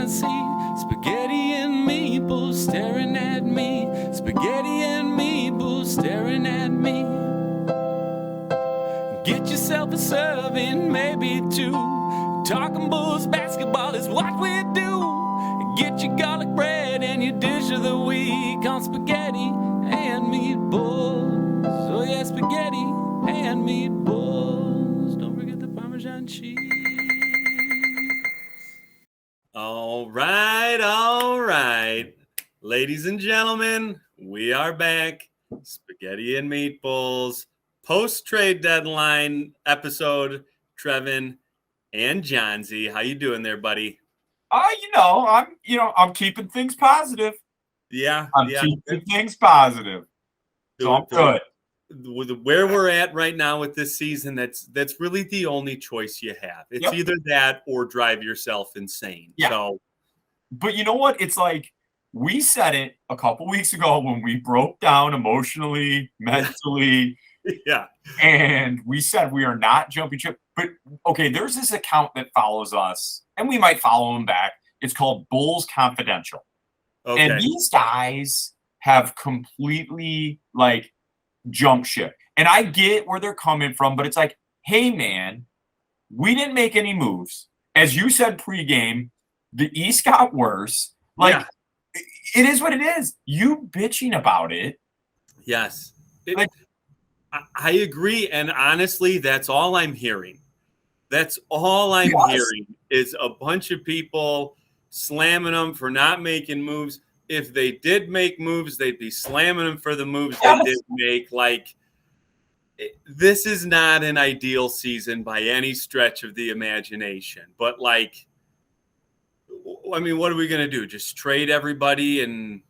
see spaghetti and meatballs staring at me. Spaghetti and meatballs staring at me. Get yourself a serving, maybe two. Talking Bulls basketball is what we do. Get your garlic bread and your dish of the week on spaghetti and meatballs. Oh yeah, spaghetti and meatballs. Don't forget the Parmesan cheese. All right. Ladies and gentlemen, we are back. Spaghetti and Meatballs, post-trade deadline episode. Trevin and Johnsy, how you doing there, buddy? I'm keeping things positive. Yeah. Keeping things positive. So I'm good. With where we're at right now with this season, that's really the only choice you have. It's either that or drive yourself insane. Yeah. So, but you know what? It's like we said it a couple weeks ago when we broke down emotionally, mentally. Yeah. And we said we are not jumping ship. But okay, there's this account that follows us, and we might follow them back. It's called Bulls Confidential. Okay. And these guys have completely jump ship. And I get where they're coming from, but it's like, hey man, we didn't make any moves. As you said pregame, the East got worse. It is what it is. You bitching about it. Yes. I agree. And honestly, that's all I'm hearing. That's all I'm hearing is a bunch of people slamming them for not making moves. If they did make moves, they'd be slamming them for the moves they did make. This is not an ideal season by any stretch of the imagination. But what are we going to do? Just trade everybody and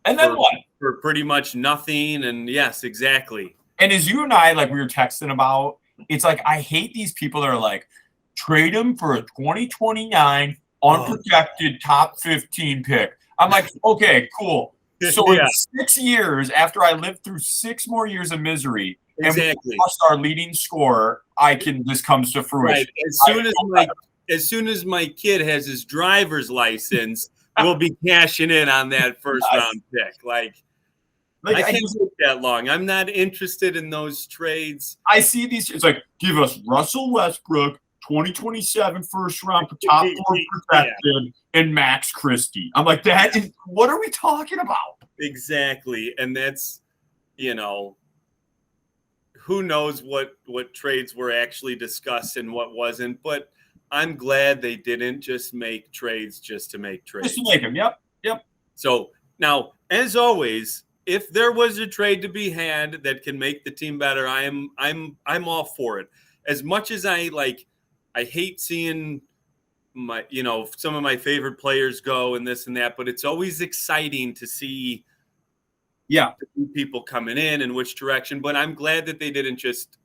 then what? For pretty much nothing. And yes, exactly. And as you and I, we were texting about, it's like, I hate these people that are like, trade him for a 2029 unprotected top 15 pick. I'm like, okay, cool. So in 6 years, after I lived through 6 more years of misery, and we lost our leading scorer, this comes to fruition. Right. As soon as my kid has his driver's license, we'll be cashing in on that first round pick. I can't wait that long. I'm not interested in those trades. I see these. It's like, give us Russell Westbrook, 2027 first round top 4 protected, and Max Christie. I'm like, what are we talking about? Exactly. And that's, who knows what trades were actually discussed and what wasn't. But I'm glad they didn't just make trades just to make trades. Just to make them. Yep. So now, as always, if there was a trade to be had that can make the team better, I'm all for it. As much as I hate seeing some of my favorite players go and this and that, but it's always exciting to see people coming in and which direction. But I'm glad that they didn't just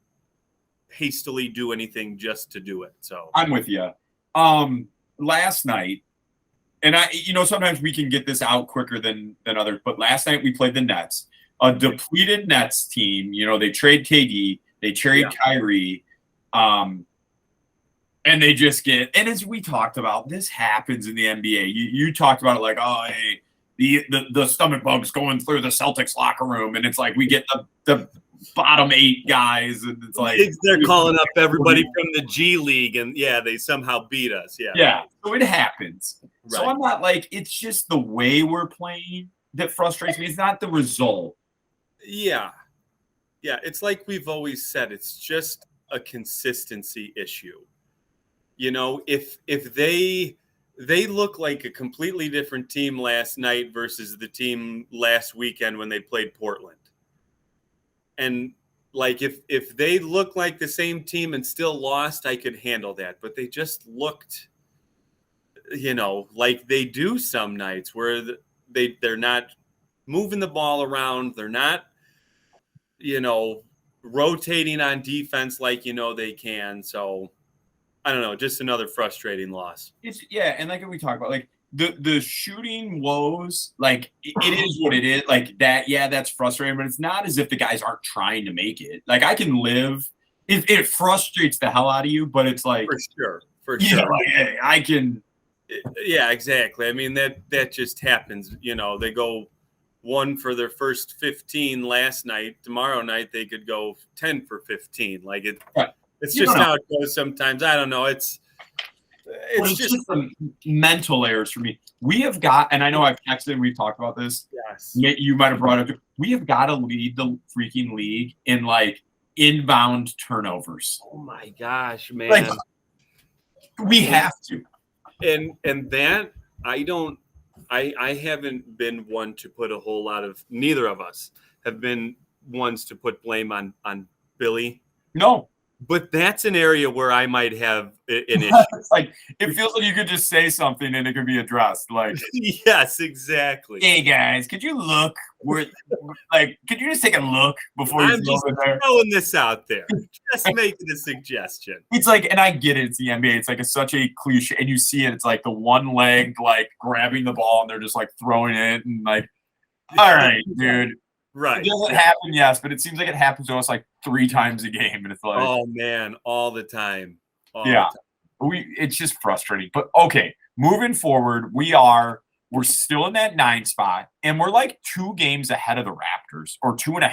hastily do anything just to do it. So I'm with you. Last night, and sometimes we can get this out quicker than others, but last night we played the Nets, a depleted Nets team. They trade KD, they trade Kyrie, and they just get, and as we talked about, this happens in the NBA. You talked about it hey, the stomach bugs going through the Celtics locker room, and it's like we get the bottom 8 guys, and it's like they're calling up everybody from the G League, and they somehow beat us. Yeah. So it happens. Right. So I'm not it's just the way we're playing that frustrates me. It's not the result. Yeah. It's like we've always said. It's just a consistency issue. If they look like a completely different team last night versus the team last weekend when they played Portland. And if they look like the same team and still lost, I could handle that. But they just looked, like they do some nights where they're not moving the ball around. They're not, rotating on defense like they can. So I don't know, just another frustrating loss. And like we talked about, the shooting woes, it is what it is. That's frustrating, but it's not as if the guys aren't trying to make it. I can live. It frustrates the hell out of you, but it's for sure. I can Yeah, exactly. I mean, that just happens. They go one for their first 15 last night. Tomorrow night they could go 10 for 15. Like Right. it's You just don't know. how it goes sometimes. I don't know. It's But it's just some mental errors for me. We have got, and I know I've texted and we've talked about this. yes. You might have brought it up. We have got to lead the freaking league in like inbound turnovers. Oh my gosh, man. Like, we have to. And that I haven't been one to put a whole lot of, neither of us have been ones to put blame on Billy. No. But that's an area where I might have an issue. It's like, it feels like you could just say something and it could be addressed. Like, yes, exactly. hey guys, could you look? Could you just take a look before you I'm just over there? throwing this out there. Just making a suggestion. It's like, and I get it. It's the NBA. It's like such a cliche, and you see it. It's like the one leg, like grabbing the ball, and they're just like throwing it, and like, all right, dude. Right. It doesn't happen, yes, but it seems like it happens to us like 3 times a game, and it's like, oh man, all the time. It's just frustrating. But okay, moving forward, we're still in that 9 spot, and we're like 2 games ahead of the Raptors, or 2.5.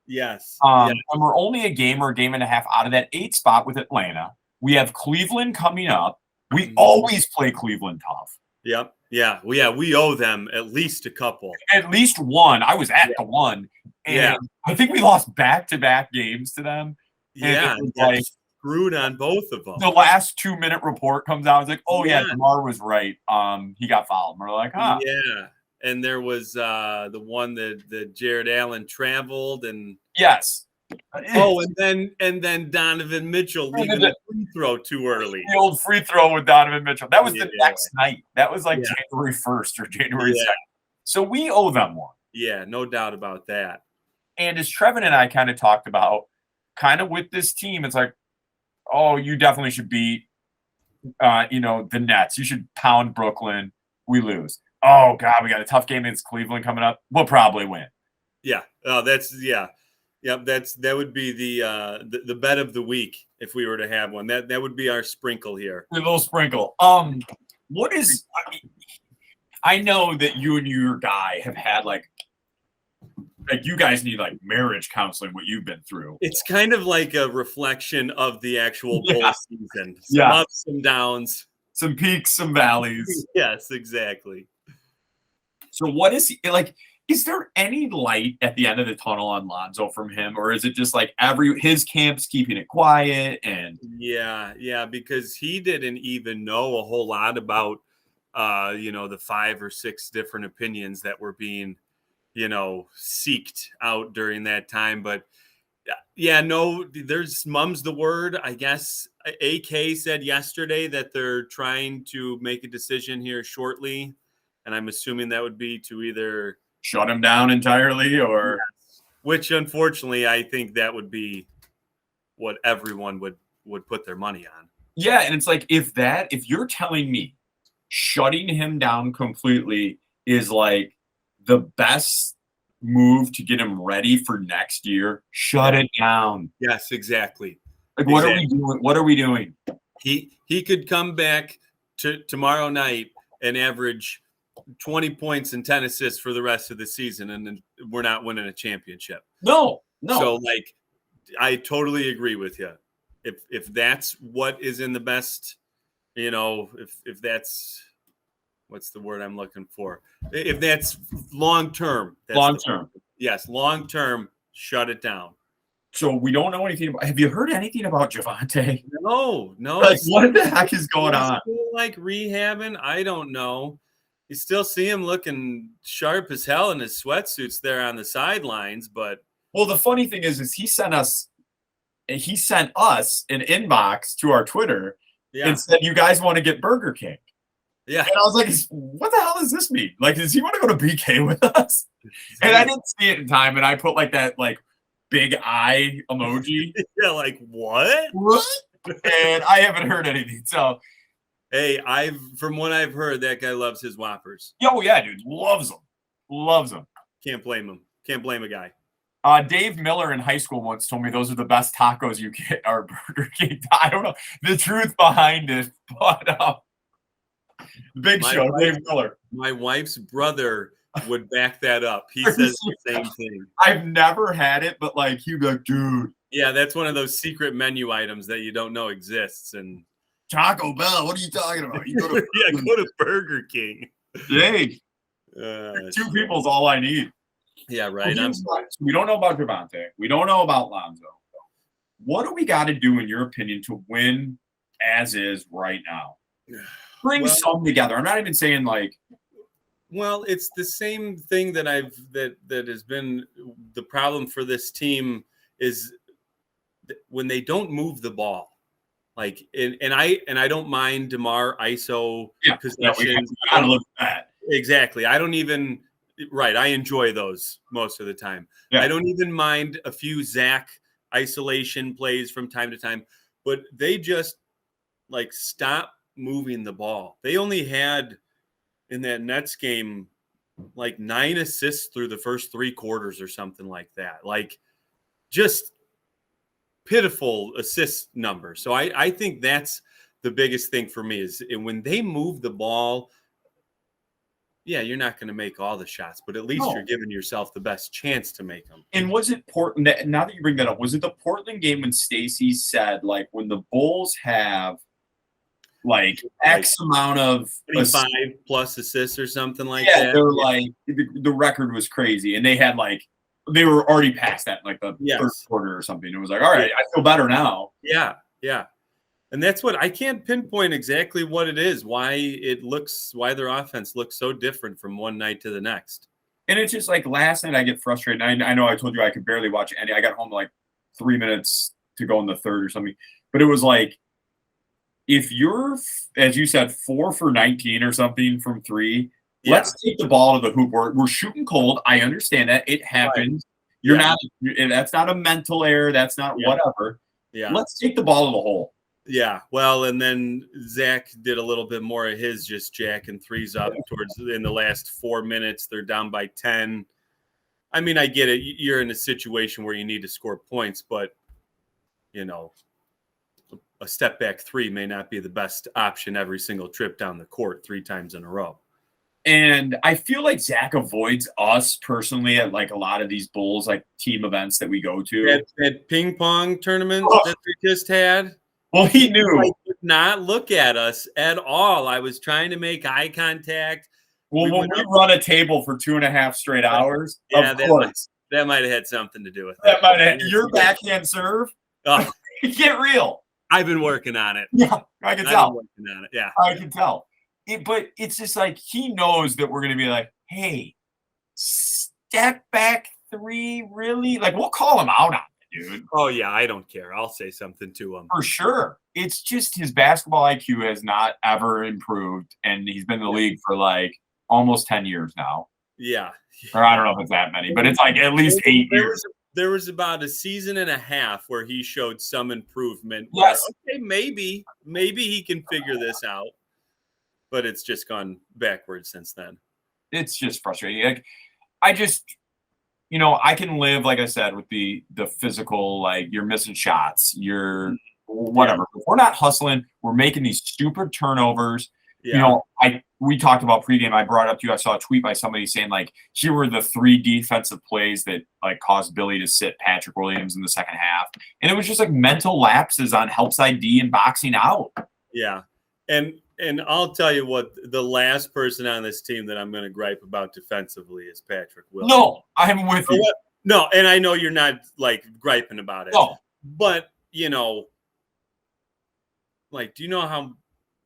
Yes. And we're only a game or a game and a half out of that 8 spot with Atlanta. We have Cleveland coming up. We always play Cleveland tough. Yep. Yeah. We owe them at least a couple. At least one. I was at the one. And I think we lost back-to-back games to them. Yeah. And like screwed on both of them. The last 2-minute report comes out. It's like, oh yeah, DeMar was right. He got fouled. We're like, huh. Yeah. And there was the one that Jared Allen traveled and yes. Oh, and then Donovan Mitchell leaving the free throw too early. The old free throw with Donovan Mitchell. That was the next night. That was like January 1st or January 2nd. So we owe them one. Yeah, no doubt about that. And as Trevin and I kind of talked about, kind of with this team, it's like, oh, you definitely should beat, the Nets. You should pound Brooklyn. We lose. Oh God, we got a tough game against Cleveland coming up. We'll probably win. Yeah. Yep, that would be the bet of the week if we were to have one. That would be our sprinkle here. A little sprinkle. What is? I know that you and your guy have had like you guys need like marriage counseling. What you've been through. It's kind of like a reflection of the actual bowl season. Some ups, some downs, some peaks, some valleys. Yes, exactly. So what is he like? Is there any light at the end of the tunnel on Lonzo from him, or is it just like his camp's keeping it quiet? And yeah, because he didn't even know a whole lot about the 5 or 6 different opinions that were being seeked out during that time. But there's mum's the word. I guess AK said yesterday that they're trying to make a decision here shortly, and I'm assuming that would be to either shut him down entirely, or which unfortunately I think that would be what everyone would put their money on. Yeah, and it's like if you're telling me shutting him down completely is like the best move to get him ready for next year, shut it down. Yes, exactly. Like what are we doing? What are we doing? He could come back tomorrow night and average 20 points and 10 assists for the rest of the season, and then we're not winning a championship. No. So I totally agree with you. If that's what is in the best, if that's what's the word I'm looking for? If that's long term. Yes, long term, shut it down. So we don't know anything about. Have you heard anything about Javante? No. Like, what the heck is going on? Like rehabbing? I don't know. You still see him looking sharp as hell in his sweatsuits there on the sidelines, but the funny thing is he sent us an inbox to our Twitter and said, "You guys want to get Burger King?" Yeah, and I was like, "What the hell does this mean? Like, does he want to go to BK with us?" And I didn't see it in time, and I put like that big eye emoji. Yeah, like what? And I haven't heard anything. So. Hey, from what I've heard, that guy loves his Whoppers. Oh yeah, dude, loves them. Can't blame him. Can't blame a guy. Dave Miller in high school once told me those are the best tacos you get are Burger King. I don't know the truth behind it, but Big Show, Dave Miller. My wife's brother would back that up. He says the same thing. I've never had it, but like he'd be like, dude. Yeah, that's one of those secret menu items that you don't know exists. And Taco Bell, what are you talking about? You go to go to Burger King. Dang. 2 people's all I need. Yeah, right. We don't know about Javonte. We don't know about Lonzo. What do we got to do, in your opinion, to win as is right now? Bring some together. I'm not even saying like. Well, it's the same thing that that has been the problem for this team is when they don't move the ball. Like and I don't mind DeMar ISO possessions. I look at that. Exactly. I don't even. Right. I enjoy those most of the time. Yeah. I don't even mind a few Zach isolation plays from time to time, but they just like stop moving the ball. They only had in that Nets game like 9 assists through the first 3 quarters or something like that. Like just pitiful assist number. So I think that's the biggest thing for me is when they move the ball. Yeah, you're not going to make all the shots, but at least you're giving yourself the best chance to make them. And was it Portland? Now that you bring that up, was it the Portland game when Stacey said, like, when the Bulls have like X amount of 25 plus assists or something like that? Yeah, they're like the record was crazy, and they had like they were already past that, like the third quarter or something. It was like, all right, I feel better now. Yeah. And that's what I can't pinpoint exactly what it is, why their offense looks so different from one night to the next. And it's just like last night I get frustrated. I know I told you I could barely watch any. I got home like 3 minutes to go in the third or something. But it was like, if you're, as you said, 4 for 19 or something from 3, let's take the ball to the hoop. We're shooting cold. I understand that. It happens. Right. That's not a mental error. That's not whatever. Yeah. Let's take the ball to the hole. Yeah, well, and then Zach did a little bit more of his just jacking threes up towards in the last 4 minutes. They're down by 10. I mean, I get it. You're in a situation where you need to score points, but, you know, a step back 3 may not be the best option every single trip down the court 3 times in a row. And I feel like Zach avoids us personally at like a lot of these Bulls, like team events that we go to. At ping pong tournaments that we just had. Well, he knew. He did not look at us at all. I was trying to make eye contact. Well, when we run a table for 2.5 straight hours, of course. That might have had something to do with it. That might have. Your backhand serve? Get real. I've been working on it. Yeah, I can tell. I've been working on it. Yeah. I can tell. But it's just like he knows that we're going to be like, hey, step back 3, really? Like, we'll call him out on it, dude. Oh, yeah, I don't care. I'll say something to him. For sure. It's just his basketball IQ has not ever improved, and he's been in the league for like almost 10 years now. Yeah. Or I don't know if it's that many, but it's like at least 8 years. There was about a season and a half where he showed some improvement. Yes. Where, okay, maybe he can figure this out. But it's just gone backwards since then. It's just frustrating. Like, I just, I can live, like I said, with the physical, like you're missing shots, you're whatever. If we're not hustling, we're making these stupid turnovers. Yeah. We talked about pregame. I brought it up to you. I saw a tweet by somebody saying, like, here were the 3 defensive plays that like caused Billy to sit Patrick Williams in the second half. And it was just like mental lapses on help side D and boxing out. Yeah. And I'll tell you what, the last person on this team that I'm going to gripe about defensively is Patrick Williams. No, I'm with you. No, and I know you're not, like, griping about it. No. But, like, do you know how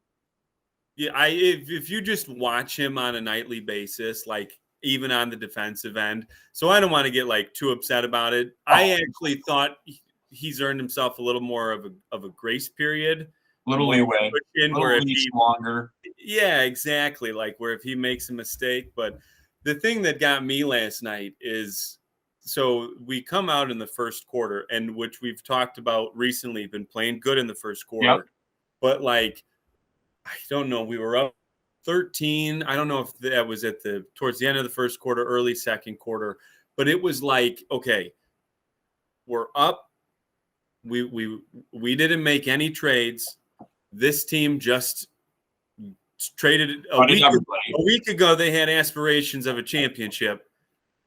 – if you just watch him on a nightly basis, like, even on the defensive end. So I don't want to get, like, too upset about it. I actually thought he's earned himself a little more of a grace period. Little leeway, longer. Yeah, exactly. Like where if he makes a mistake. But the thing that got me last night is, so we come out in the first quarter, and which we've talked about recently, been playing good in the first quarter. Yep. But like, I don't know, we were up 13. I don't know if that was towards the end of the first quarter, early second quarter, but it was like, okay, we're up. We didn't make any trades. This team just traded a week ago. They had aspirations of a championship.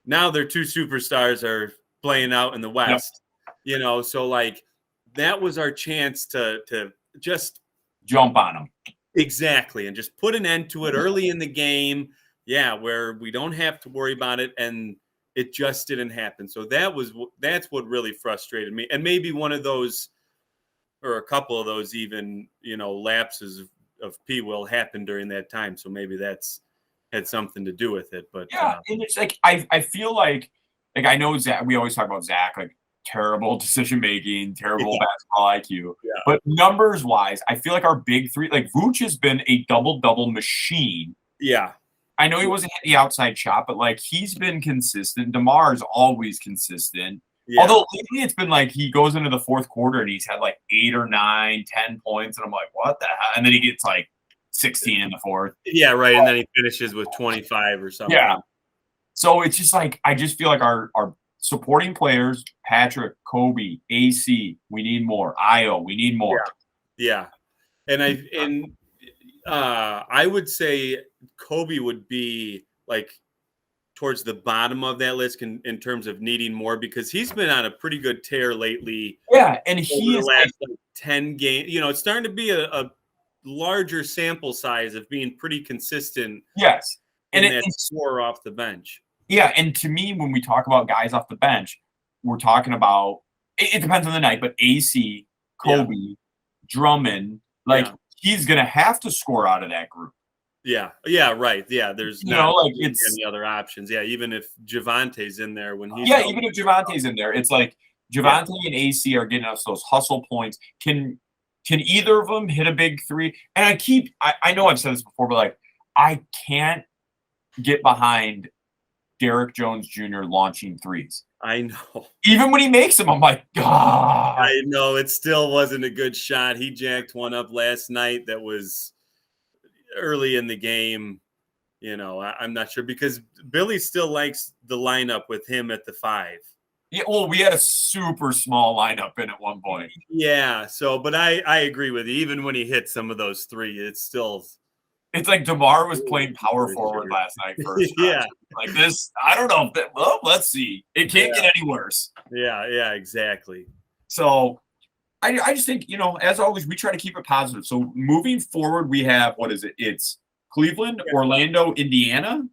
Now their two superstars are playing out in the West. Yep. So like that was our chance to just jump on them. Exactly, and just put an end to it early in the game. Yeah, where we don't have to worry about it, and it just didn't happen. So that's what really frustrated me, and maybe one of those, or a couple of those, even lapses of P will happen during that time. So maybe that's had something to do with it. But and it's like I feel like I know Zach. We always talk about Zach, like terrible decision making, terrible basketball IQ. Yeah. But numbers wise, I feel like our big three, like Vooch has been a double machine. Yeah. I know he wasn't hitting the outside shot, but like he's been consistent. DeMar is always consistent. Yeah. Although lately it's been like he goes into the fourth quarter and he's had like 8 or 9, 10 points, and I'm like, what the hell? And then he gets like 16 in the fourth. Yeah, right. And then he finishes with 25 or something. Yeah. So it's just like I just feel like our supporting players, Patrick, Kobe, AC, we need more. Io, we need more. Yeah. And I would say Kobe would be like towards the bottom of that list in terms of needing more, because he's been on a pretty good tear lately. Yeah, and he is last 10 games. It's starting to be a larger sample size of being pretty consistent. Yes, and it's score off the bench. Yeah, and to me, when we talk about guys off the bench, we're talking about it depends on the night, but AC, Kobe, Drummond, he's gonna have to score out of that group. Yeah, right. Yeah, there's it's any other options. Yeah, even if Javante's in there when he's even if Javante's in there, it's like Javante and AC are getting us those hustle points. Can either of them hit a big three? And I know I've said this before, but like I can't get behind Derek Jones Jr. launching threes. I know. Even when he makes them, I'm like, God. I know. It still wasn't a good shot. He jacked one up last night that was early in the game. I'm not sure, because Billy still likes the lineup with him at the 5. Yeah, well, we had a super small lineup in at one point. Yeah, but I agree with you. Even when he hit some of those 3, it's still... It's like DeMar was playing power forward last night first. Yeah. Like this, I don't know. Let's see. It can't get any worse. Yeah, exactly. So I just think, as always, we try to keep it positive. So moving forward, we have, what is it? It's Cleveland, Orlando, Indiana.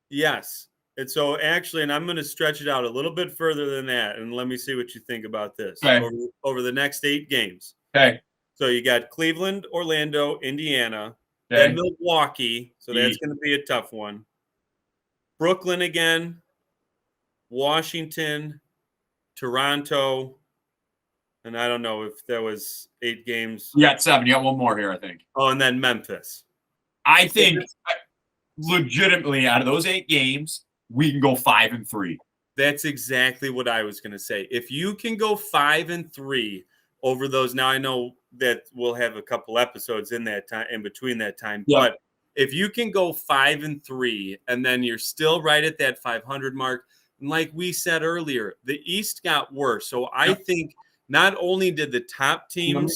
Yes. And so actually, and I'm going to stretch it out a little bit further than that, and let me see what you think about this. Okay. Over the next 8 games. Okay. So you got Cleveland, Orlando, Indiana. Okay. Then Milwaukee, so that's going to be a tough one. Brooklyn again, Washington, Toronto, and I don't know if there was 8 games. You got 7. You got one more here, I think. Oh, and then Memphis. I think legitimately out of those 8 games, we can go 5-3. That's exactly what I was going to say. If you can go 5-3 over those, now I know that we'll have a couple episodes in that time, in between that time. Yeah. But if you can go 5-3, and then you're still right at that 500 mark, and like we said earlier, the East got worse. So I think not only did the top teams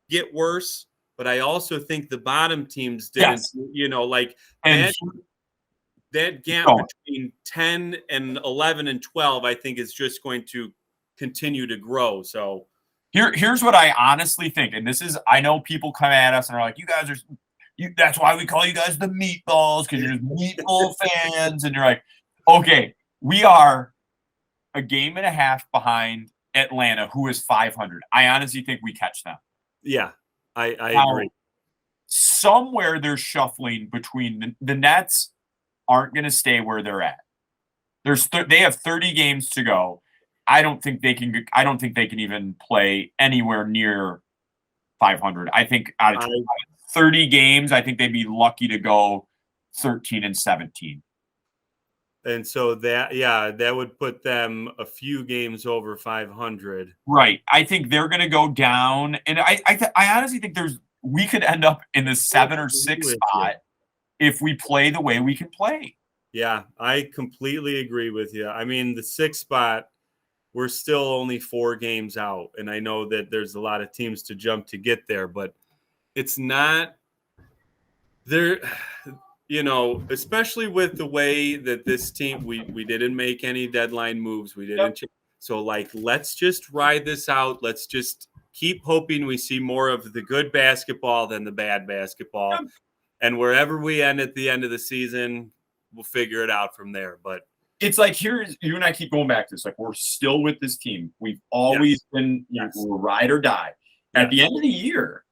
get worse, but I also think the bottom teams didn't. And that gap between 10 and 11 and 12, I think, is just going to continue to grow. So. Here's what I honestly think, and this is, I know people come at us and are like, you guys are, that's why we call you guys the meatballs, because you're just meatball fans, and you're like, okay, we are a game and a half behind Atlanta, who is 500. I honestly think we catch them. Yeah, I agree. Somewhere they're shuffling between the Nets aren't going to stay where they're at. They have 30 games to go. I don't think they can even play anywhere near 500. I think out of 30 games, I think they'd be lucky to go 13-17. And so that would put them a few games over 500. Right. I think they're going to go down, and I honestly think we could end up in the 7 or 6 spot if we play the way we can play. Yeah, I completely agree with you. I mean, the 6th spot, we're still only 4 games out, and I know that there's a lot of teams to jump to get there, but it's not There, especially with the way that this team, we didn't make any deadline moves. We didn't. So, let's just ride this out. Let's just keep hoping we see more of the good basketball than the bad basketball. Yep. And wherever we end at the end of the season, we'll figure it out from there. But it's like, here's, you and I keep going back to this. Like, we're still with this team. We've always been we'll ride or die. At the end of the year,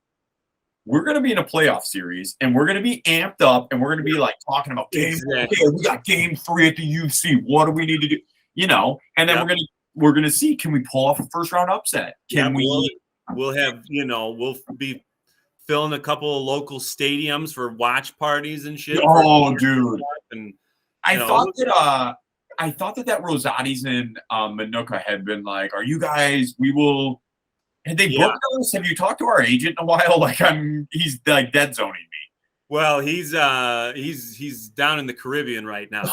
we're going to be in a playoff series, and we're going to be amped up, and we're going to be talking about game. Okay, we got game 3 at the UC. What do we need to do? And then we're going to see, can we pull off a first round upset? Can we? We'll have we'll be filling a couple of local stadiums for watch parties and shit. Oh, dude! And I thought that Rosati's in Manuka had been like, "Are you guys? We will." Had they booked us? Have you talked to our agent in a while? He's dead zoning me. Well, he's down in the Caribbean right now.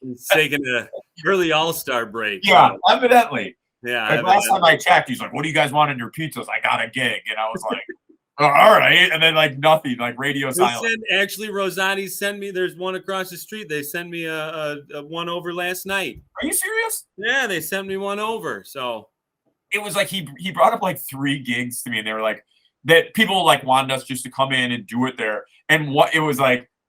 He's taking an early All-Star break. Yeah, evidently. Yeah. Last time I checked, he's like, "What do you guys want in your pizzas?" I got a gig, and I was like, "All right." And then nothing, radio silence. Actually, Rosati sent me. There's one across the street. They sent me a one over last night. Are you serious? Yeah, they sent me one over. So. It was he brought up 3 gigs to me, and they were like that people wanted us just to come in and do it there. And what it was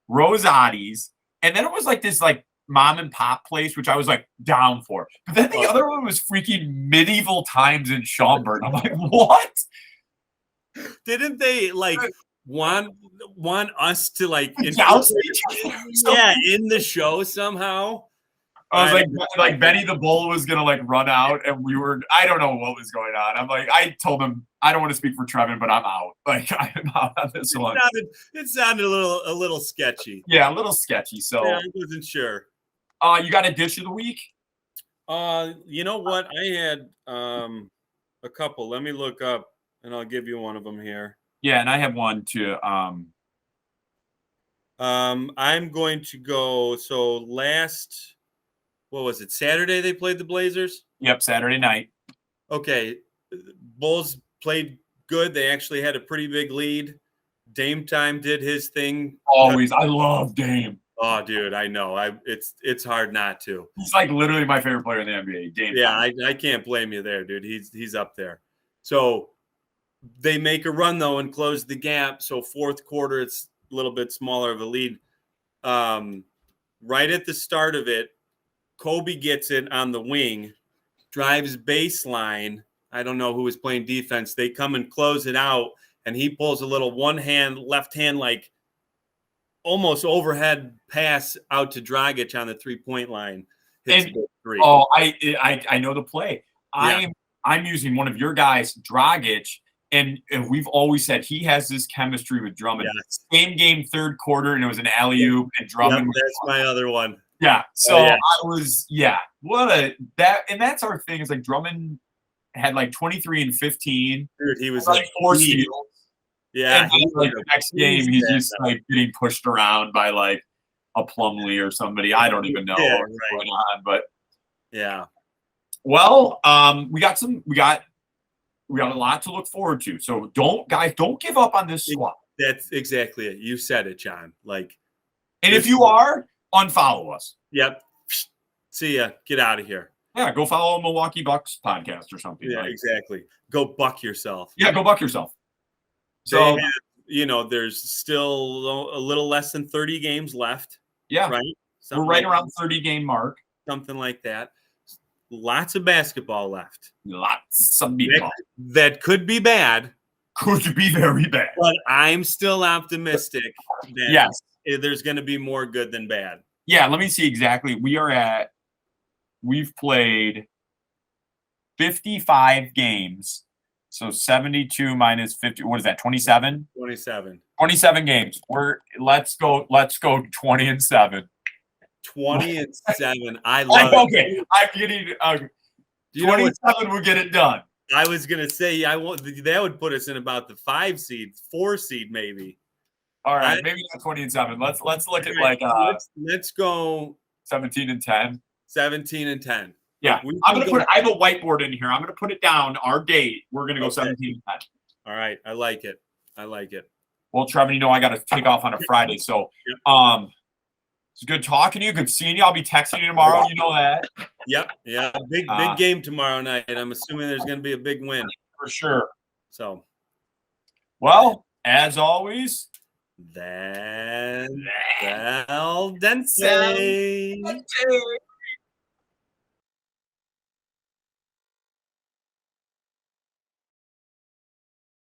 Rosati's, and then it was this mom and pop place, which I was down for. But then the other one was freaking Medieval Times in Schaumburg. I'm like, what? Didn't they want us to in the show somehow? I was Benny the Bull was gonna run out, and I don't know what was going on. I told him I don't want to speak for Trevin, but I'm out. I'm out on this one. It sounded a little sketchy. Yeah, a little sketchy. So I wasn't sure. You got a dish of the week? You know what? I had a couple. Let me look up, and I'll give you one of them here. Yeah, and I have one too. I'm going to go. So what was it? Saturday they played the Blazers? Yep, Saturday night. Okay. Bulls played good. They actually had a pretty big lead. Dame Time did his thing. Always. I love Dame. Oh, dude, I know. It's hard not to. He's literally my favorite player in the NBA. Dame Time. I can't blame you there, dude. He's up there. So they make a run, though, and close the gap. So fourth quarter, it's a little bit smaller of a lead. Right at the start of it, Kobe gets it on the wing, drives baseline. I don't know who was playing defense. They come and close it out, and he pulls a little left hand, almost overhead pass out to Dragic on the 3-point line. Hits the 3. Oh, I know the play. I'm using one of your guys, Dragic, and we've always said he has this chemistry with Drummond. Yes. Same game, third quarter, and it was an alley-oop, and Drummond. Yep, that's my other one. Yeah. So I was, that's our thing. Is Drummond had 23 and 15. Dude, he was 4 steals. Yeah. And the next game, he's just getting pushed around by a Plumlee or somebody. I don't even know what's going on, but yeah. Well, we got a lot to look forward to. So don't give up on this squad. That's exactly it. You said it, John. And if you are, unfollow us. Yep. See ya. Get out of here. Yeah, go follow a Milwaukee Bucks podcast or something. Yeah, exactly. Go buck yourself. Yeah, go buck yourself. So there's still a little less than 30 games left. Yeah. Right? We're right around 30 game mark. Something like that. Lots of basketball left. Lots of basketball. That could be bad. Could be very bad. But I'm still optimistic that there's going to be more good than bad. Yeah, let me see exactly. We've played 55 games. So 72 minus 50. What is that? 27? 27. 27 games. Let's go 20-7. 20-7. I love it. Okay. I'm getting 27 will get it done. I was gonna say that would put us in about the 5 seed, 4 seed maybe. All right, maybe not 20-7. Let's look at let's go 17-10. 17-10. Yeah, I'm gonna put. I have a whiteboard in here. I'm gonna put it down. Our date. We're gonna go 17-10. All right, I like it. Well, Trevor, you know I got to take off on a Friday, so it's good talking to you. Good seeing you. I'll be texting you tomorrow. You know that. Yep. Yeah. Big game tomorrow night. I'm assuming there's going to be a big win For sure. So, well, as always, then, well, Dente.